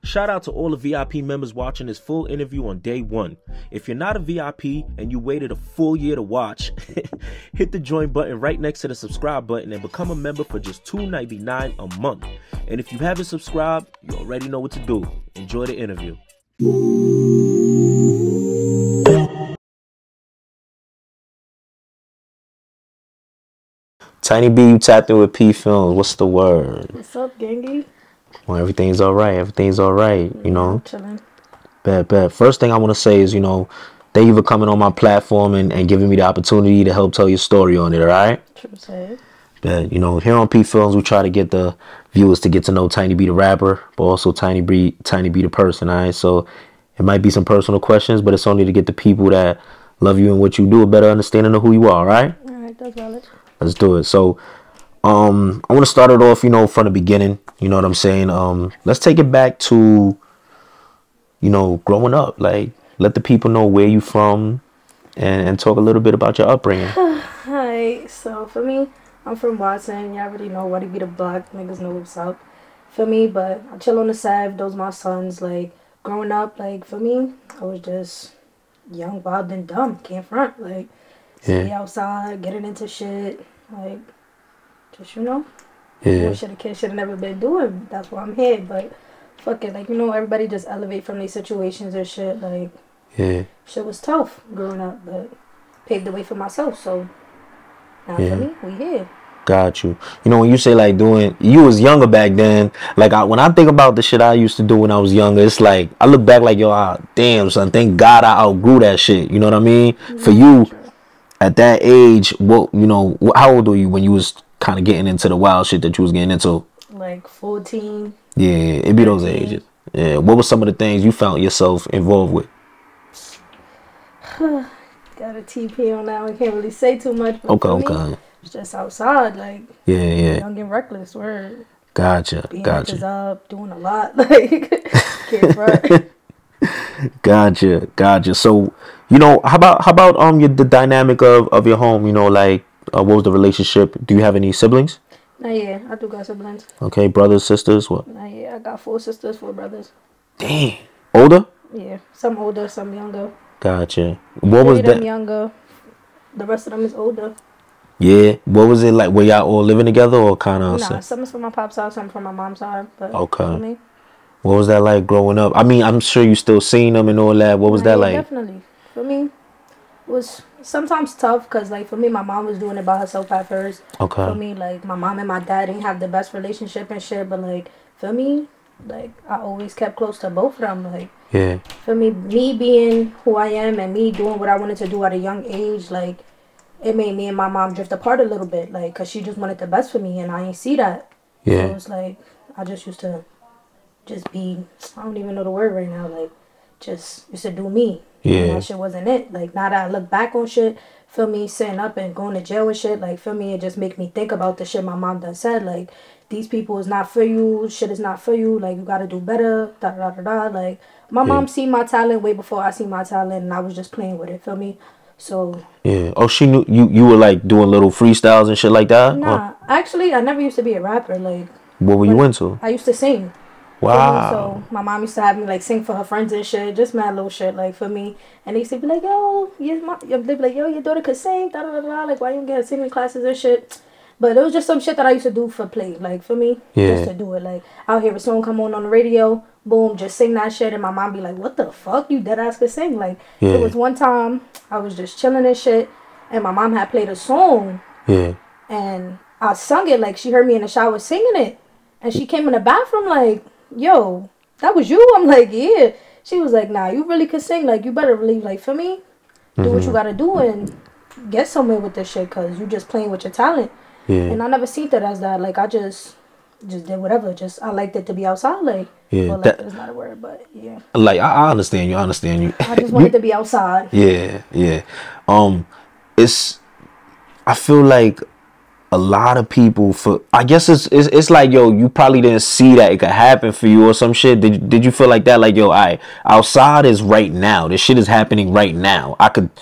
Shout out to all the VIP members watching this full interview on day one. If you're not a VIP and you waited a full year to watch, hit the join button right next to the subscribe button and become a member for just $2.99 a month. And if you haven't subscribed, you already know what to do. Enjoy the interview. Tiny B, you tapped in with PPhilms. What's the word? What's up, gangy? Well, everything's all right. Everything's all right. You know. Chilling. Bet. First thing I want to say is, thank you for coming on my platform and giving me the opportunity to help tell your story on it. All right. True say. Bet. Here on PPhilms, we try to get the viewers to get to know Tiny B the rapper, but also Tiny B the person. All right. So it might be some personal questions, but it's only to get the people that love you and what you do a better understanding of who you are. All right. All right. That's valid. Let's do it. So, I want to start it off, from the beginning. You know what I'm saying? Let's take it back to, growing up. Like, let the people know where you from and talk a little bit about your upbringing. Hi. So, for me, I'm from Watson. Y'all already know what to be the block. Niggas know what's up. For me, but I chill on the side. Those my sons. Like, growing up, like, for me, I was just young, wild, and dumb. Can't front. Like, stay outside, getting into shit. Like, just, doing shit a kid should have never been doing. That's why I'm here. But fuck it, like, everybody just elevate from these situations and shit. Like, shit was tough growing up, but paved the way for myself. So now for me, we here. Got you. When you say like you was younger back then. Like when I think about the shit I used to do when I was younger, it's like I look back like, yo, damn son, thank God I outgrew that shit. You know what I mean? For you, at that age, how old were you when you was kind of getting into the wild shit that you was getting into? Like 14. Yeah, it be those ages. Yeah. What were some of the things you found yourself involved with? Got a TP on that one. Can't really say too much. But okay. It's just outside, like young and reckless. Word. Gotcha. Up, doing a lot, like can't front. Gotcha. So, how about the dynamic of your home? What was the relationship? Do you have any siblings? Yeah, I do got siblings. Okay, brothers, sisters, what? Yeah, I got 4 sisters, 4 brothers. Damn. Older? Yeah, some older, some younger. Gotcha. What was that? Younger. The rest of them is older. Yeah. What was it like? Were y'all all living together or kind of? Nah, some is from my pop's side, some from my mom's side. But okay. What was that like growing up? I mean, I'm sure you still seen them and all that. What was that like? Definitely. For me, it was sometimes tough because, like, for me, my mom was doing it by herself at first. Okay. For me, like, my mom and my dad didn't have the best relationship and shit. But, like, for me, like, I always kept close to both of them. Like, for me being who I am and me doing what I wanted to do at a young age, like, it made me and my mom drift apart a little bit. Like, because she just wanted the best for me and I ain't see that. Yeah. So, it's like, I just used to just be, I don't even know the word right now, like, just used to do me. Yeah. And that shit wasn't it. Like, now that I look back on shit, feel me, sitting up and going to jail and shit, like, feel me, it just make me think about the shit my mom done said, like, these people is not for you, shit is not for you, like, you gotta do better, da-da-da-da-da, like, my mom seen my talent way before I seen my talent, and I was just playing with it, feel me? So... Yeah. Oh, she knew you were, like, doing little freestyles and shit like that? Nah, actually, I never used to be a rapper, like... What were you into? I used to sing. Wow. So my mom used to have me like sing for her friends and shit, just mad little shit like for me. And they used to be like, yo, they'd be like, yo, your daughter could sing, da da da da. Like, why you don't get singing classes and shit? But it was just some shit that I used to do for play, like for me, just to do it. Like I'll hear a song come on the radio, boom, just sing that shit, and my mom be like, what the fuck, you dead ass could sing? Like it was one time I was just chilling and shit, and my mom had played a song, and I sung it like she heard me in the shower singing it, and she came in the bathroom like, yo, that was you? I'm like, yeah. She was like, nah, you really could sing. Like, you better really, like, for me, do what you gotta do and get somewhere with this shit, because you just playing with your talent. And I never seen that as that. Like, I just did whatever. Just, I liked it to be outside. Like, well, like, it's not a word, but yeah. Like, I understand you. I just wanted to be outside. Yeah. I feel like a lot of people, I guess it's like, yo, you probably didn't see that it could happen for you or some shit. Did you feel like that? Like, yo, outside is right now. This shit is happening right now.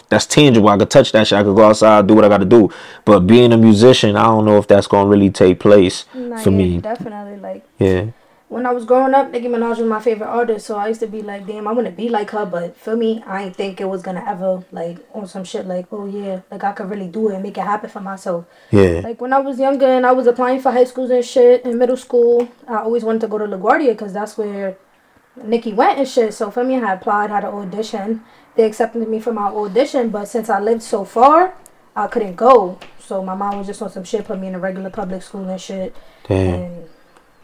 That's tangible. I could touch that shit. I could go outside, do what I got to do. But being a musician, I don't know if that's gonna really take place for me. Definitely, like, when I was growing up, Nicki Minaj was my favorite artist, so I used to be like, damn, I want to be like her, but for me, I ain't think it was gonna ever, like, on some shit like, oh yeah, like, I could really do it and make it happen for myself. Yeah. Like, when I was younger and I was applying for high schools and shit, in middle school, I always wanted to go to LaGuardia, because that's where Nicki went and shit, so for me, I had applied, had an audition. They accepted me for my audition, but since I lived so far, I couldn't go. So my mom was just on some shit, put me in a regular public school and shit. Damn. And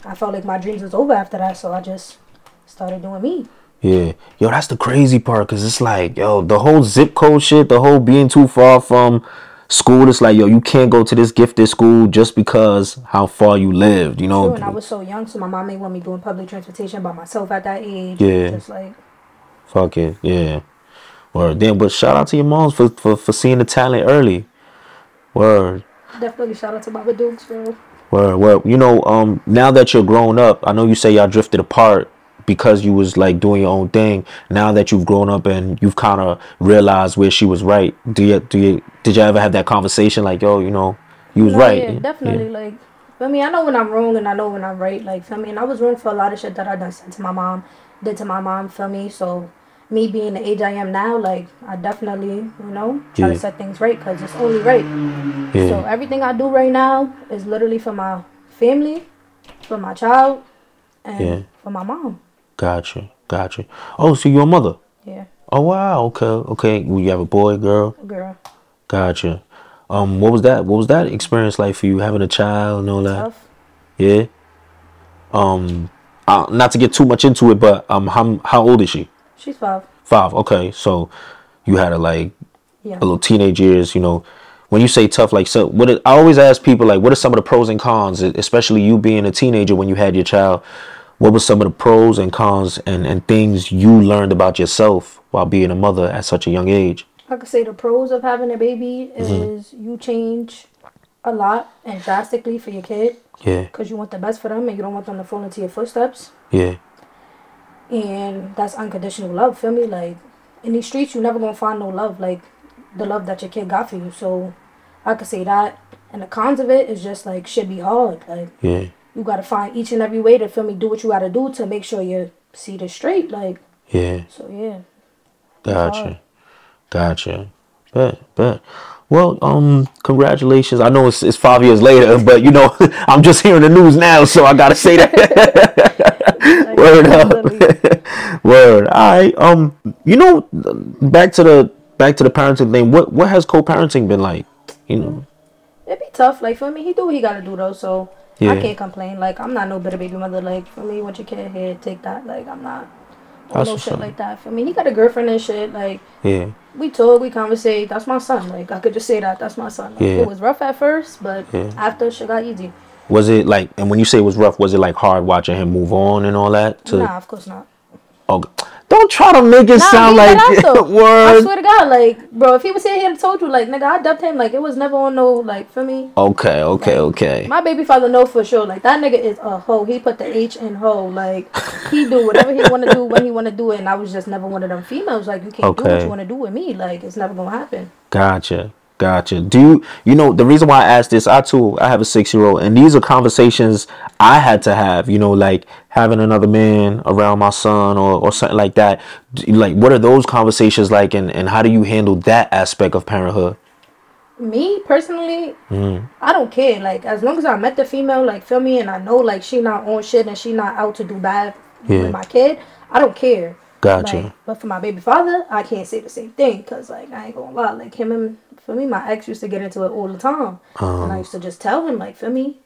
I felt like my dreams was over after that, so I just started doing me. Yeah. Yo, that's the crazy part, because it's like, yo, the whole zip code shit, the whole being too far from school, it's like, yo, you can't go to this gifted school just because how far you lived, you know? True, and I was so young, so my mom ain't want me doing public transportation by myself at that age. Yeah. Just like... Fuck it, yeah. Word. Then, but shout out to your moms for seeing the talent early. Word. Definitely shout out to Baba Dukes, bro. Well, you know, now that you're grown up, I know you say y'all drifted apart because you was like doing your own thing. Now that you've grown up and you've kind of realized where she was right, did you ever have that conversation like, yo, you know, you was right? Yeah, definitely. Yeah. Like, I mean, I know when I'm wrong and I know when I'm right. Like, I mean, I was wrong for a lot of shit that I done said to my mom, did to my mom, for me. So me being the age I am now, like, I definitely, you know, try to set things right, because it's only right. Yeah. So everything I do right now is literally for my family, for my child, and for my mom. Gotcha. Oh, so you're a mother? Yeah. Oh, wow. Okay. You have a boy, girl? A girl. Gotcha. What was that experience like for you, having a child and all that? Tough. Yeah. Not to get too much into it, but how old is she? She's 5. 5. Okay, so you had a a little teenage years, you know. When you say tough, like, so I always ask people, like, what are some of the pros and cons, especially you being a teenager when you had your child? What were some of the pros and cons and things you learned about yourself while being a mother at such a young age? I could say the pros of having a baby is you change a lot and drastically for your kid. Yeah. Because you want the best for them and you don't want them to fall into your footsteps. Yeah. And that's unconditional love, feel me? Like, in these streets, you're never going to find no love like the love that your kid got for you. So, I could say that. And the cons of it is just, like, shit be hard. Like, you got to find each and every way to, feel me, do what you got to do to make sure your seed is straight. Like, so, yeah. Gotcha. Bet. Well, congratulations. I know it's 5 years later, but, you know, I'm just hearing the news now, so I got to say that. Word up. Word. All right. You know, back to the parenting thing. What has co-parenting been like? You know, it'd be tough. Like, for me, he do what he gotta do though. So I can't complain. Like, I'm not no bitter baby mother. Like, for me, once your kid here, take that. Like, I'm not no shit like that. For me, he got a girlfriend and shit. Like, we talk, we conversate. That's my son. Like, I could just say that. That's my son. Like, it was rough at first, but after, shit got easy. Was it like, and when you say it was rough, was it like hard watching him move on and all that? Nah, of course not. Oh, don't try to make it sound like word. I swear to God, like, bro, if he was here, he'd have told you, like, nigga, I dubbed him. Like, it was never on no, like, for me. Okay. My baby father know for sure. Like, that nigga is a hoe. He put the H in hoe. Like, he do whatever he want to do when he want to do it. And I was just never one of them females. Like, you can't do what you want to do with me. Like, it's never going to happen. Gotcha. Do you know the reason why I asked this? I have a 6-year-old, and these are conversations I had to have. You know, like having another man around my son or something like that. Like, what are those conversations like, and how do you handle that aspect of parenthood? Me personally, I don't care. Like, as long as I met the female, like, feel me, and I know, like, she not on shit and she not out to do bad with my kid, I don't care. Gotcha. Like, but for my baby father, I can't say the same thing, because, like, I ain't gonna lie. Like, him and, for me, my ex used to get into it all the time. And I used to just tell him, like, for me,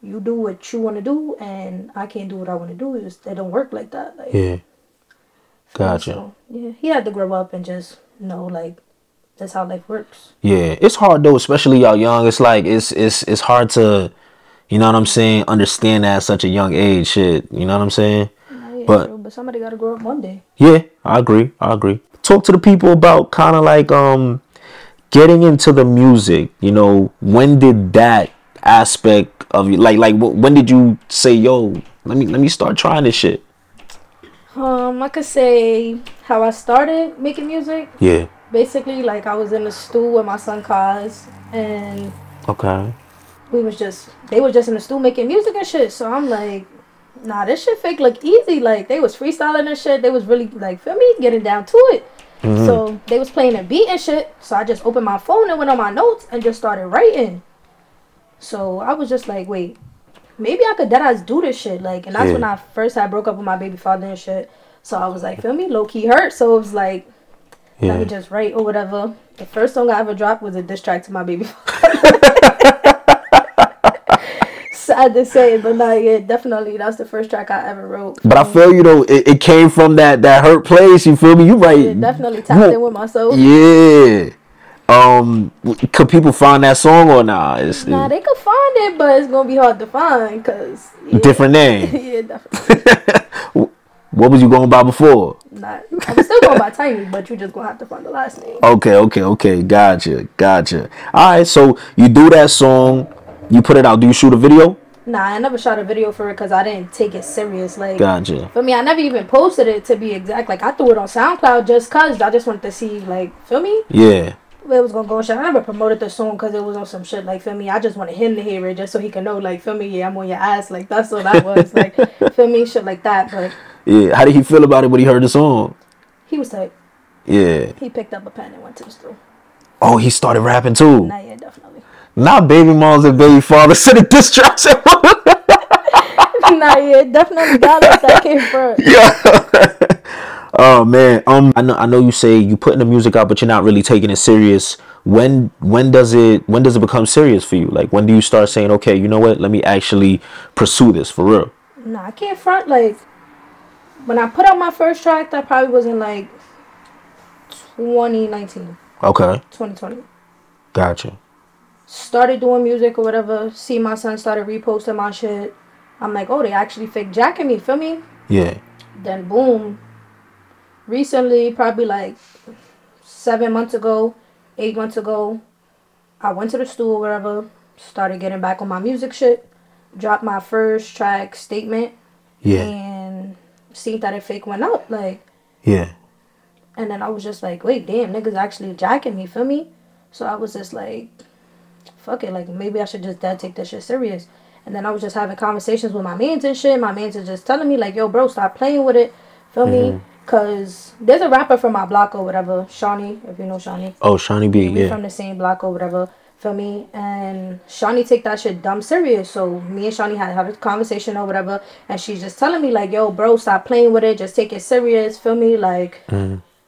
you do what you want to do, and I can't do what I want to do. It don't work like that. Like, Gotcha. So, he had to grow up and just know, like, that's how life works. Yeah, it's hard, though, especially y'all young. It's like, it's hard to, you know what I'm saying, understand that at such a young age, shit. You know what I'm saying? But somebody got to grow up one day. Yeah, I agree. Talk to the people about kind of like getting into the music. You know, when did that aspect of you, like when did you say, yo, let me start trying this shit? I could say how I started making music. Yeah. Basically, like, I was in the stool with my son Kaz, and they were just in the stool making music and shit. So I'm like, Nah, this shit fake look easy. Like, they was freestyling and shit. They was really, like, feel me? Getting down to it. So, they was playing a beat and shit. So, I just opened my phone and went on my notes and just started writing. So, I was just like, wait, maybe I could deadass do this shit. Like, and that's when I first had broke up with my baby father and shit. So, I was like, feel me? Low-key hurt. So, it was like, let me just write or whatever. The first song I ever dropped was a diss track to my baby father. Sad to say, but nah, yeah, definitely that's the first track I ever wrote. But I feel you though, it came from that hurt place. You feel me? You right? Yeah, definitely tapped in with myself. Yeah. Could people find that song or nah? Nah, they could find it, but it's gonna be hard to find because different name. Yeah, definitely. What was you going by before? Nah, I was still going by Tiny, but you just gonna have to find the last name. Okay. Gotcha. All right, so you do that song. You put it out. Do you shoot a video? Nah, I never shot a video for it because I didn't take it serious. Like, gotcha. For me, I never even posted it to be exact. Like, I threw it on SoundCloud just cause I just wanted to see, like, feel me? Yeah. Where it was gonna go and shit. I never promoted the song because it was on some shit. Like, feel me? I just wanted him to hear it just so he can know, like, feel me? Yeah, I'm on your ass. Like, that's all that was. Like, feel me? Shit like that. But yeah, how did he feel about it when he heard the song? He was tight. Yeah. He picked up a pen and went to the store. Oh, he started rapping too. Nah, yeah, definitely. Not baby moms and baby fathers to the diss tracks. Nah, yeah, definitely got it. That came first. Yeah. Oh man. I know you say you putting the music out, but you're not really taking it serious. When does it become serious for you? Like, when do you start saying, okay, you know what? Let me actually pursue this for real. Nah, I can't front. Like, when I put out my first track, that probably was in like 2019. Okay. 2020. Gotcha. Started doing music or whatever. See my son started reposting my shit. I'm like, oh, they actually fake jacking me. Feel me? Yeah. Then boom. Recently, probably like 7 months ago, 8 months ago, I went to the studio or whatever. Started getting back on my music shit. Dropped my first track, Statement. Yeah. And seen that it fake went up. Like. Yeah. And then I was just like, wait, damn, niggas actually jacking me, feel me? So I was just like, fuck it, like, maybe I should just take this shit serious. And then I was just having conversations with my mans and shit. My mans are just telling me, like, yo, bro, stop playing with it, feel me? Because there's a rapper from my block or whatever, Shawnee, if you know Shawnee. Oh, Shawnee B, We from the same block or whatever, feel me? And Shawnee take that shit dumb serious. So me and Shawnee had a conversation or whatever. And she's just telling me, like, yo, bro, stop playing with it. Just take it serious, feel me? Like...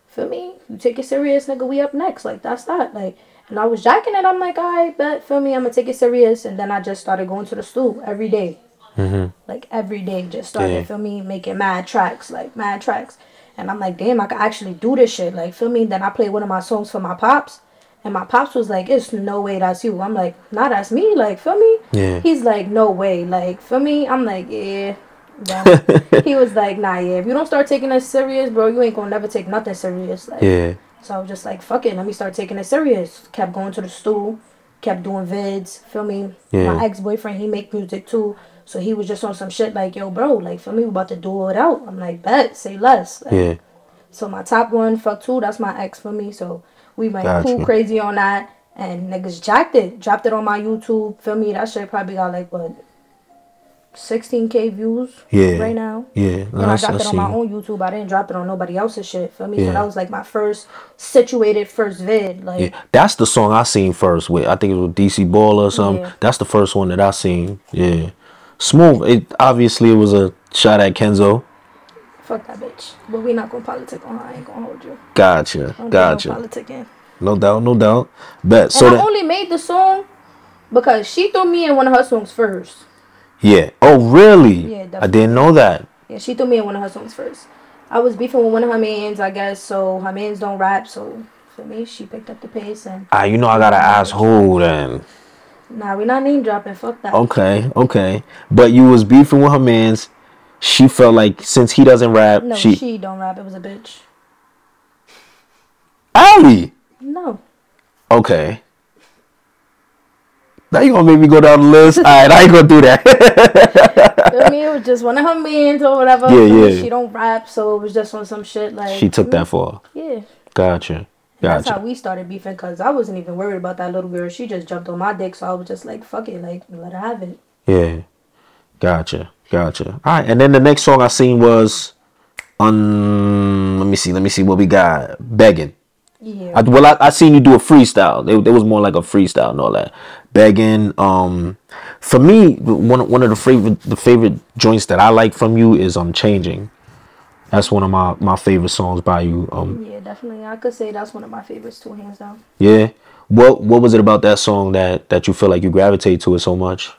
Feel me? You take it serious, nigga, we up next. Like, that's that. Like, and I was jacking it. I'm like, alright, bet, feel me? I'm gonna take it serious. And then I just started going to the stool every day. Like, every day. Just started, feel me? Making mad tracks. Like, mad tracks. And I'm like, damn, I can actually do this shit. Like, feel me? Then I played one of my songs for my pops. And my pops was like, it's no way that's you. I'm like, nah, that's me. Like, feel me? Yeah. He's like, no way. Like, feel me? I'm like, yeah. Then he was like, nah, yeah, if you don't start taking it serious, bro, you ain't gonna never take nothing serious. Like, yeah. So I was just like, fuck it, let me start taking it serious. Kept going to the stool, kept doing vids, feel me? Yeah. My ex-boyfriend, he make music too. So he was just on some shit like, yo, bro, like, feel me? We about to do it out. I'm like, bet, say less. Like, Yeah. So my top one, fuck two, that's my ex for me. So we went cool crazy on that. And niggas jacked it. Dropped it on my YouTube. Feel me? That shit probably got like, what? 16K views right now. Yeah. And I dropped it on my own YouTube. I didn't drop it on nobody else's shit. Feel me? So that was like my first situated first vid. Like that's the song I seen first with. I think it was DC Ball or something. Yeah. That's the first one that I seen. Yeah. Smooth. It obviously was a shot at Kenzo. Fuck that bitch. But we not gonna politic on her. I ain't gonna hold you. Gotcha. No politicking. No doubt. Bet. And So I only made the song because she threw me in one of her songs first. yeah. Oh really? Yeah, definitely. I didn't know that. Yeah, she threw me in one of her songs first. I was beefing with one of her mans, I guess, so her mans don't rap, so for me, she picked up the pace and You know I gotta ask who then. nah, we not name dropping, fuck that. Okay. But you was beefing with her mans. She felt like since he doesn't rap, No, she don't rap, it was a bitch. Ali. No. Okay. Now you gonna make me go down the list? Alright, I ain't gonna do that. I mean, it was just one of her mans or whatever. Yeah. She don't rap, so it was just on some shit like... She took that for her. Yeah. Gotcha. That's how we started beefing, because I wasn't even worried about that little girl. She just jumped on my dick, so I was just like, fuck it, like, let her have it. Yeah. Gotcha. Gotcha. All right, and then the next song I seen was let me see what we got. Begging. Yeah. I seen you do a freestyle. It was more like a freestyle and all that. Begging. For me, one of the favorite joints that I like from you is Changing. That's one of my favorite songs by you. Yeah, definitely. I could say that's one of my favorites too, hands down. Yeah. What was it about that song that you feel like you gravitate to it so much?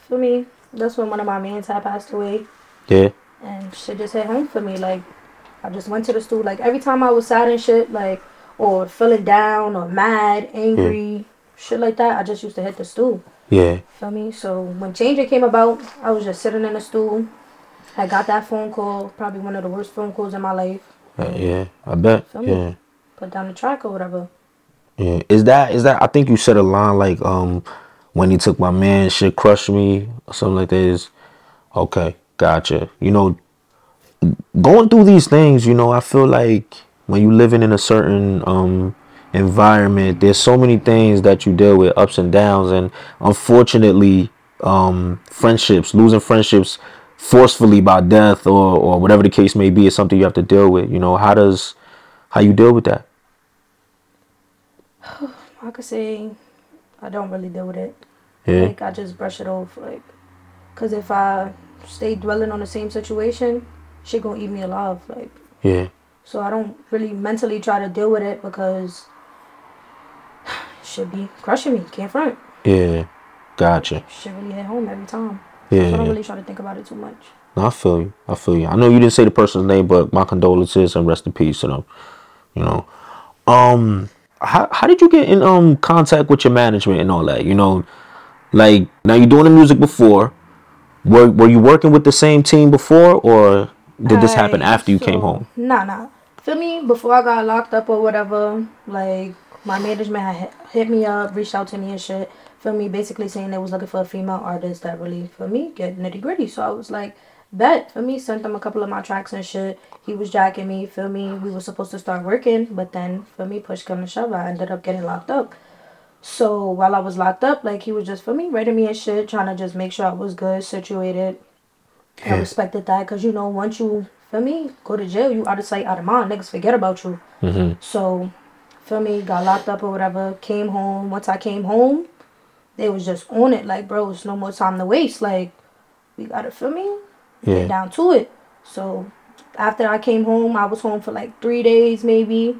For me, that's when one of my mans had passed away. Yeah. And shit just hit home for me. Like, I just went to the stool. Like, every time I was sad and shit, like, or feeling down or mad, angry, shit like that, I just used to hit the stool. Yeah. Feel me? So when Changing came about, I was just sitting in the stool. I got that phone call, probably one of the worst phone calls in my life. Yeah, I bet. Feel me? Yeah. Put down the track or whatever. Yeah. Is that I think you said a line like when he took my man, shit crushed me or something like that. Is okay, gotcha. You know, going through these things, you know, I feel like when you living in a certain environment, there's so many things that you deal with, ups and downs, and unfortunately, friendships, losing friendships forcefully by death or whatever the case may be is something you have to deal with. You know, how you deal with that? I could say I don't really deal with it. Yeah. Like, I just brush it off. Like, because if I stay dwelling on the same situation, shit gonna eat me alive. Like, Yeah. so I don't really mentally try to deal with it because shit be crushing me. Can't front. Yeah. Gotcha. Shit really hit home every time. Yeah. So I don't really try to think about it too much. No, I feel you. I feel you. I know you didn't say the person's name, but my condolences and rest in peace to them. You know. How did you get in contact with your management and all that? You know, like now you're doing the music before. Were you working with the same team before, or did this happen after you came home? Nah. Feel me? Before I got locked up or whatever, like my management had hit me up, reached out to me and shit. Feel me? Basically saying they was looking for a female artist that really, for me, get nitty gritty. So I was like, bet. For me, sent them a couple of my tracks and shit. He was jacking me. Feel me? We were supposed to start working, but then for me, push come to shove, I ended up getting locked up. So while I was locked up, like he was just for me writing me and shit, trying to just make sure I was good, situated. I respected that because, you know, once you, feel me, go to jail, you out of sight, out of mind. Niggas forget about you. So, feel me, got locked up or whatever, came home. Once I came home, they was just on it. Like, bro, it's no more time to waste. Like, we got to, feel me, get down to it. So, after I came home, I was home for like 3 days maybe.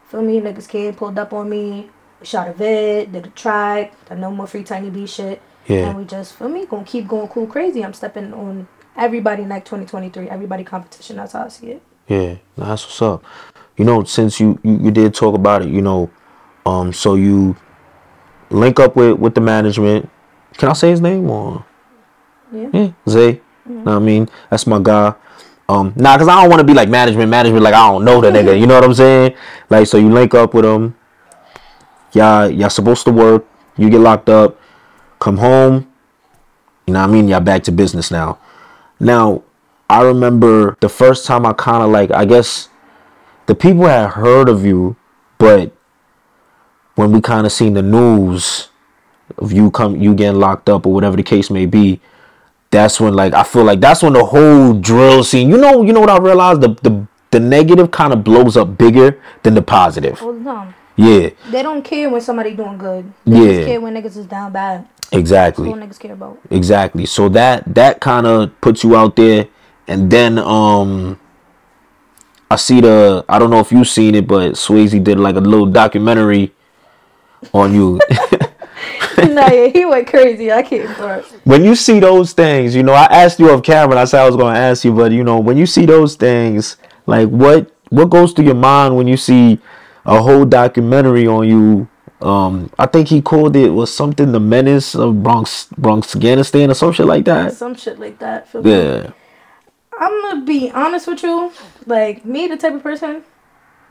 Feel me, niggas came, pulled up on me. We shot a vid, did a track, the No More Free Tiny B shit. And we just, feel me, gonna keep going cool crazy. I'm stepping on everybody in like 2023, everybody competition. That's how I see it. Yeah, that's what's up. You know, since you did talk about it, you know, so you link up with the management. Can I say his name or? Yeah, Zay. Know what I mean? That's my guy. Nah, cause I don't want to be like management, like I don't know the nigga. You know what I'm saying? Like, so you link up with him. Y'all supposed to work. You get locked up. Come home. You know what I mean? Y'all back to business now. Now, I remember the first time I kind of like, I guess the people had heard of you, but when we kind of seen the news of you getting locked up or whatever the case may be, that's when, like, I feel like that's when the whole drill scene, you know what I realized? The negative kind of blows up bigger than the positive. All the time. Yeah. They don't care when somebody doing good. They just care when niggas is down bad. Exactly. That's all niggas care about. Exactly. So that kind of puts you out there, and then I see I don't know if you've seen it, but Swayze did like a little documentary on you. Nah, yeah, he went crazy. I can't front. When you see those things, you know, I asked you off camera. I said I was going to ask you, but you know, when you see those things, like what goes through your mind when you see a whole documentary on you? I think he called it was something the menace of Bronx, Afghanistan or some shit like that. Some shit like that. Yeah. I'm gonna be honest with you. Like, me, the type of person,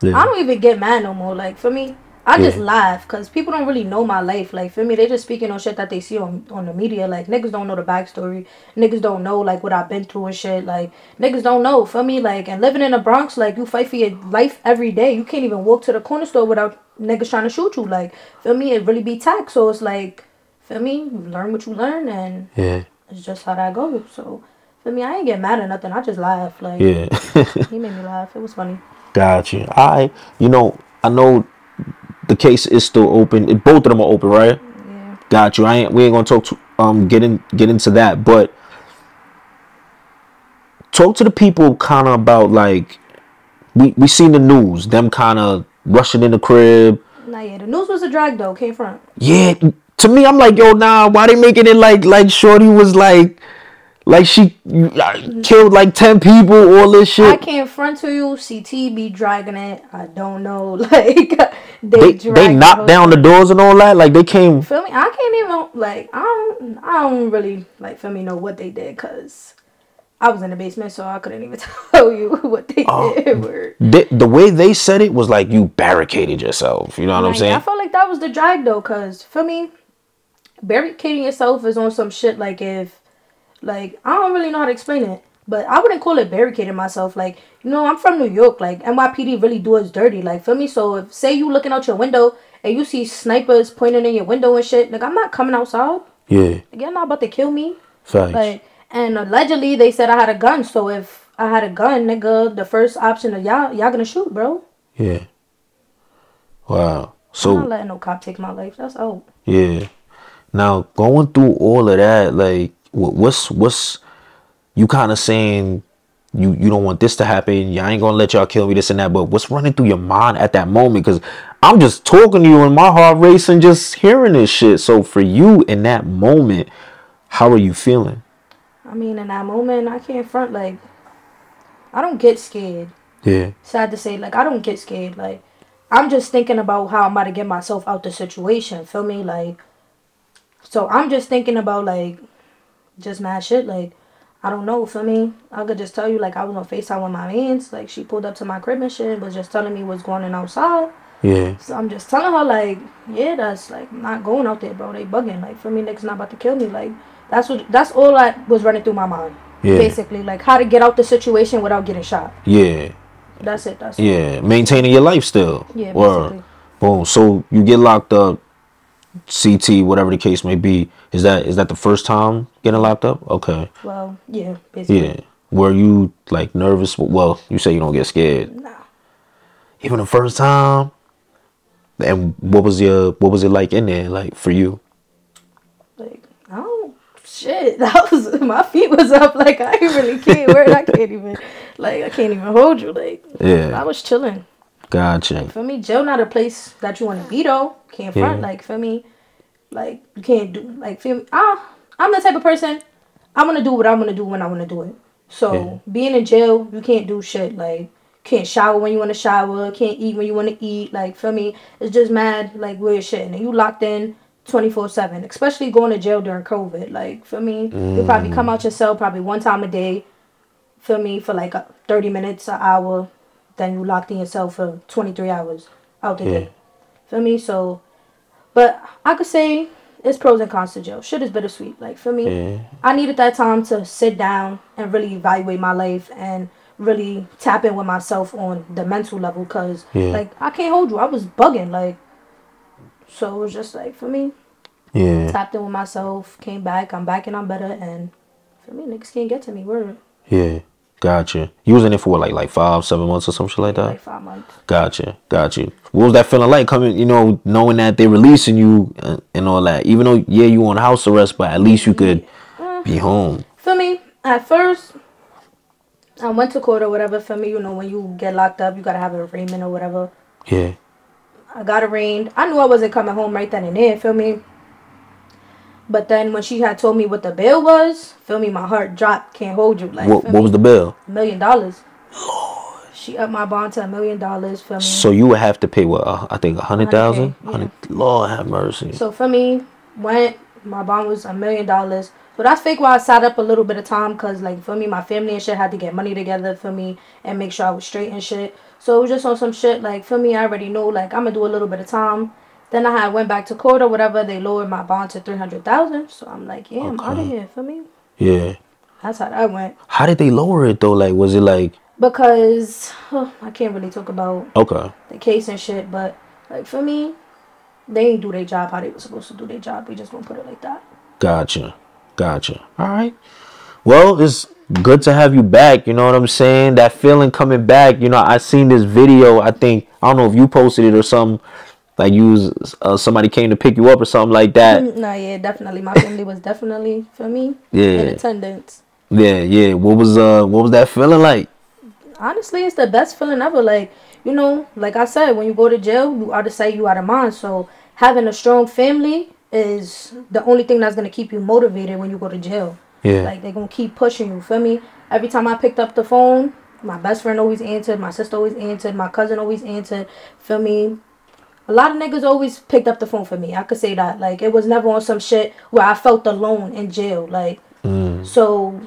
Yeah. I don't even get mad no more. Like, for me, I just laugh because people don't really know my life. Like, for me, they just speaking on shit that they see on the media. Like, niggas don't know the backstory. Niggas don't know, like, what I've been through and shit. Like, niggas don't know. For me, like, and living in the Bronx, like, you fight for your life every day. You can't even walk to the corner store without niggas trying to shoot you. Like, for me, it really be taxed. So it's like, for me, you learn what you learn and it's just how that goes. So for me, I ain't get mad or nothing. I just laugh. Like Yeah. he made me laugh. It was funny. Gotcha. I know the case is still open. Both of them are open, right? Yeah. Got you. We ain't gonna talk to get into that, but talk to the people kind of about like we seen the news, them kind of rushing in the crib. Nah, yeah. The news was a drag though. Came front. Yeah, to me, I'm like, yo, nah, why they making it like Shorty was like she killed like 10 people, all this I shit. can't front to you. CT be dragging it. I don't know. Like They dragging the knocked whole down the story. doors and all that. Like they came. Feel me? I can't even like. I don't really like. Feel me? Know what they did because I was in the basement, so I couldn't even tell you what they did. Word. The way they said it was like you barricaded yourself. You know what I'm Like, I saying? felt like that was the drag though, cause for me, barricading yourself is on some shit. Like if, like I don't really know how to explain it, but I wouldn't call it barricading myself. Like I'm from New York. Like NYPD really do us dirty. Like for me, so if say you looking out your window and you see snipers pointing in your window and shit, like I'm not coming outside. Yeah. Like, you're not about to kill me. Facts. Like, and allegedly they said I had a gun. So if I had a gun, nigga, the first option of y'all gonna shoot, bro. Yeah. Wow. I'm not So letting no cop take my life. That's out. yeah. Now going through all of that, like what's you kind of saying you don't want this to happen. You ain't gonna let y'all kill me, this and that. But what's running through your mind at that moment? Because I'm just talking to you and my heart racing just hearing this shit. So for you in that moment, how are you feeling? I mean, in that moment, I can't front. Like, I don't get scared. Yeah. Sad to say, like, I don't get scared. Like, I'm just thinking about how I'm about to get myself out the situation. Feel me? Like, so I'm just thinking about, like, just mad shit. Like, I don't know. Feel me? I could just tell you, like, I was on FaceTime with my mans. Like, she pulled up to my crib and shit, was just telling me what's going on outside. Yeah. So I'm just telling her, like, yeah, that's, like, not going out there, bro. They bugging. Like, for me, niggas not about to kill me. Like, that's all that was running through my mind. Yeah. Basically, like, how to get out the situation without getting shot. Yeah. That's it. That's Yeah. Maintaining your life still. Yeah, Word. basically. Boom. So you get locked up, CT, whatever the case may be. Is that the first time getting locked up? Okay. Well, yeah, basically. Yeah. Were you like nervous? Well, you say you don't get scared. Nah. Even the first time. And what was it like in there, like for you? Like, I don't, shit, that was, my feet was up, like, I ain't really can't, word, I can't even, like, I can't even hold you, like, Yeah. I was chilling. Gotcha. Like, for me, jail not a place that you want to be, though, can't front, like, for me, like, you can't do, like, feel me, I'm the type of person, I'm gonna do what I'm gonna do when I want to do it, so, being in jail, you can't do shit, like, can't shower when you want to shower, can't eat when you want to eat, like, for me, it's just mad, like, weird shit, and you locked in 24/7, especially going to jail during COVID, like, for me, you probably come out your cell probably one time a day, for me, for like 30 minutes, an hour, then you locked in your cell for 23 hours out the day, for me, so, but I could say, it's pros and cons to jail, shit is bittersweet, like, for me, I needed that time to sit down and really evaluate my life, and really tap in with myself on the mental level, because like I can't hold you, I was bugging, like, so it was just like, for me, tapped in with myself, came back, I'm back and I'm better, and for me, niggas can't get to me, word. Yeah. Gotcha. You was in it for what, like 5-7 months or some shit like that? Like 5 months. Gotcha. What was that feeling like coming, knowing that they're releasing you and all that? Even though, yeah, you on house arrest, but at least you could be home. For me, at first, I went to court or whatever. For me, when you get locked up, you gotta have an arraignment or whatever. Yeah. I got arraigned. I knew I wasn't coming home right then and there, feel me? But then when she had told me what the bail was, feel me, my heart dropped. Can't hold you. Like, what was the bail? $1 million. Lord. She upped my bond to $1 million, feel me? So you would have to pay what? I think 100,000. Yeah. Lord have mercy. So for me, my bond was $1 million. So that's fake why I sat up a little bit of time, because, like, for me, my family and shit had to get money together for me and make sure I was straight and shit. So it was just on some shit, like, for me, I already know, like, I'm going to do a little bit of time. Then I went back to court or whatever. They lowered my bond to $300,000. So I'm like, yeah, I'm out of here, for me. Yeah. That's how that went. How did they lower it, though? Like, was it like... Because, I can't really talk about the case and shit, but, like, for me, they ain't do their job how they were supposed to do their job. We just gonna put it like that. Gotcha. Gotcha. All right. Well, it's good to have you back. You know what I'm saying? That feeling coming back. You know, I seen this video. I think I don't know if you posted it or something. Like somebody came to pick you up or something like that. Nah, yeah, definitely. My family was definitely for me in Yeah. attendance. Yeah. Yeah. What was that feeling like? Honestly, it's the best feeling ever. Like, you know, like I said, when you go to jail, you out of sight, you out of mind. So having a strong family is the only thing that's gonna keep you motivated when you go to jail. Yeah. Like they're gonna keep pushing you. Feel me? Every time I picked up the phone, my best friend always answered, my sister always answered, my cousin always answered. Feel me? A lot of niggas always picked up the phone for me. I could say that. Like it was never on some shit where I felt alone in jail. Like so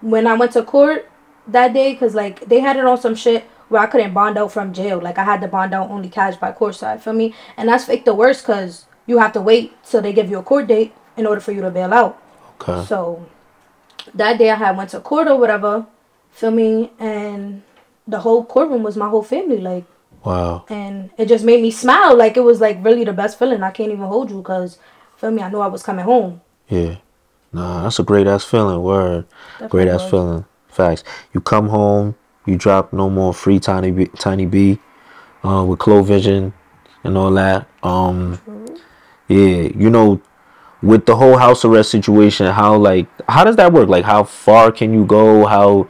when I went to court that day, because like they had it on some shit where I couldn't bond out from jail. Like I had to bond out only cash by courtside. Feel me? And that's fake the worst because you have to wait till they give you a court date in order for you to bail out. Okay. So that day I had went to court or whatever. Feel me? And the whole courtroom was my whole family. Like. Wow. And it just made me smile. Like it was like really the best feeling. I can't even hold you because, feel me, I knew I was coming home. Yeah. Nah, that's a great ass feeling. Word. Definitely Great ass was. feeling. Facts. You come home, you drop No More Free Tiny B with Clo Vision and all that. Yeah, you know, with the whole house arrest situation, how does that work? Like how far can you go? How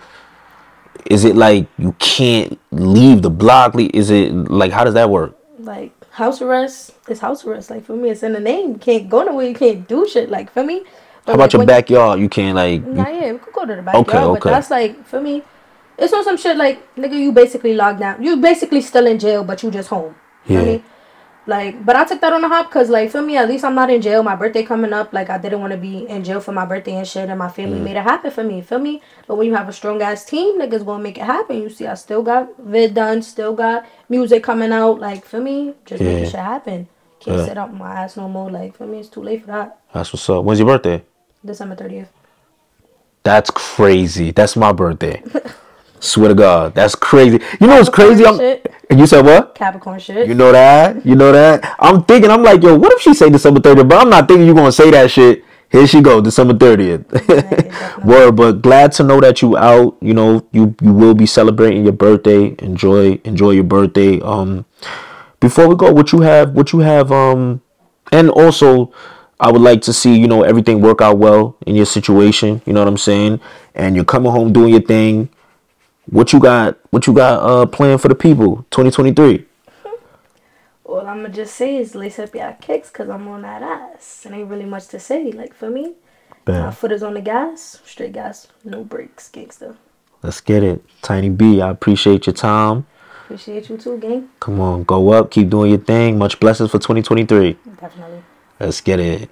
is it like you can't leave the block? Is it like how does that work? Like house arrest is house arrest. Like for me, it's in the name. You can't go nowhere. You can't do shit. Like for me. But How about like, your backyard? You can't like. Nah, yeah, we could go to the backyard. Okay. But that's like for me. It's on some shit like nigga. You basically locked down. You basically still in jail, but you just home. Yeah. Feel me? Like, but I took that on the hop because, like, for me, at least I'm not in jail. My birthday coming up. Like, I didn't want to be in jail for my birthday and shit, and my family made it happen for me. Feel me? But when you have a strong ass team, niggas gonna make it happen. You see, I still got vid done, still got music coming out. Like, for me, just making shit happen. Can't sit up my ass no more. Like, for me, it's too late for that. That's what's up. When's your birthday? December 30th. That's crazy. That's my birthday. Swear to God, that's crazy. You know what's crazy? You said what? Capricorn shit. You know that? You know that? I'm thinking, I'm like, yo, what if she say December 30th? But I'm not thinking you gonna say that shit. Here she go, December 30th. Word, but glad to know that you out. You know, you will be celebrating your birthday. Enjoy your birthday. Before we go, what you have, and also I would like to see, you know, everything work out well in your situation. You know what I'm saying? And you're coming home doing your thing. What you got planned for the people 2023? All I'm gonna just say is lace up your kicks because I'm on that ass. It ain't really much to say. Like for me, my foot is on the gas, straight gas, no brakes, gangster. Let's get it. Tiny B, I appreciate your time. Appreciate you too, gang. Come on, go up, keep doing your thing. Much blessings for 2023. Definitely. Let's get it.